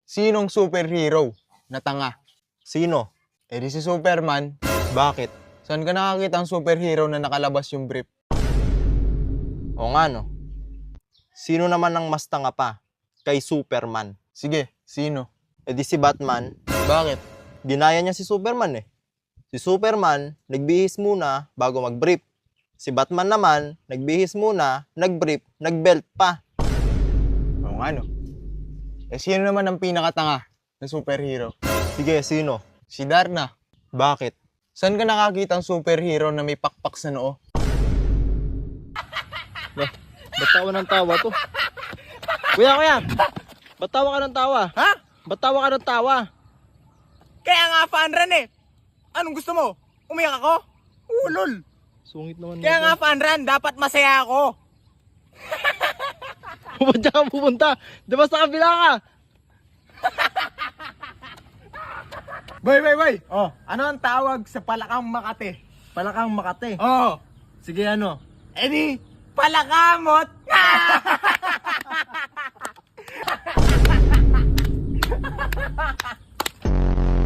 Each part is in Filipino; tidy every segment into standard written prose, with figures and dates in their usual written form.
Sinong superhero na tanga? Sino? Eh di si Superman. Bakit? Saan ka nakakita ang superhero na nakalabas yung brief? O nga no. Sino naman ang mas tanga pa kay Superman? Sige, sino? E di si Batman. Bakit? Ginaya niya si Superman eh. Si Superman, nagbihis muna bago mag-brief. Si Batman naman, nagbihis muna, nag-brief, nag-belt pa. Oo nga no. Eh sino naman ang pinakatanga na superhero? Sige, sino? Si Darna. Bakit? Saan ka nakakita ang superhero na may pakpak sa noo? Ba't tawa ng tawa to? Kuya! Ba't tawa ka ng tawa? Ha? Ba't tawa ka ng tawa? Kaya nga Fanran eh. Anong gusto mo? Umiyak ako? Ulol. Sungit naman Kaya nga Fanran, dapat masaya ako. Ba't dyan ka pupunta? Diba sa kabila ka? Boy. Oh, Ano ang tawag sa Palakang Makati? Palakang Makati. Oh, Sige ano? edi, palakamot.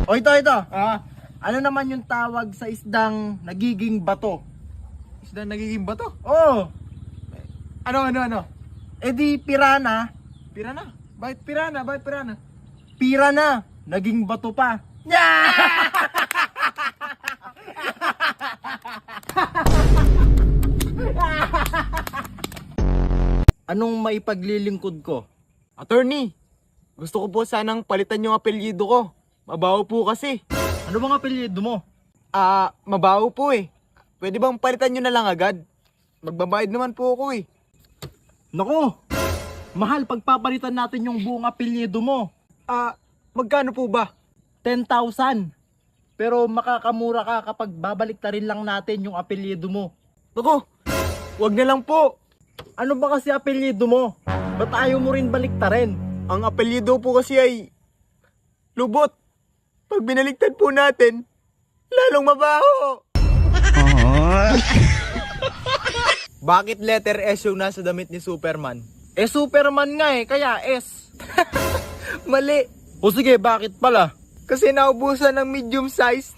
O ito. Ah, Ano naman yung tawag sa isdang nagiging bato? isda nagiging bato. Oh, Ano? edi pirana, Pirana? Bakit pirana? pira na, naging bato pa. Anong maipaglilingkod ko? Attorney, gusto ko po sanang palitan yung apelyido ko. Mabaho po kasi. Ano bang apelyido mo? Mabaho po eh. Pwede bang palitan nyo na lang agad? Magbabayad naman po ako eh. Naku, mahal pagpapalitan natin yung buong apelyido mo. Magkano po ba? 10,000. Pero makakamura ka kapag babalik na rin lang natin yung apelyido mo. Naku, wag na lang po. Ano ba kasi apelyido mo? Ba't ayaw mo rin baliktarin? Ang apelyido po kasi ay Lubot. Pag binaligtad po natin, lalong mabaho. Bakit letter S yung nasa damit ni Superman? Eh Superman nga eh, kaya S. Mali. O sige, bakit pala? Kasi naubusan ng medium size.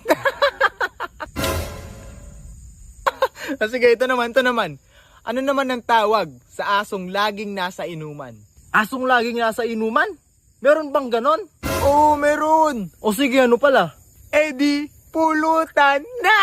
Sige, ito naman. Ano naman ang tawag sa asong laging nasa inuman? Asong laging nasa inuman? Meron bang ganon? Oo, meron. O sige, ano pala? Eh di, pulutan na.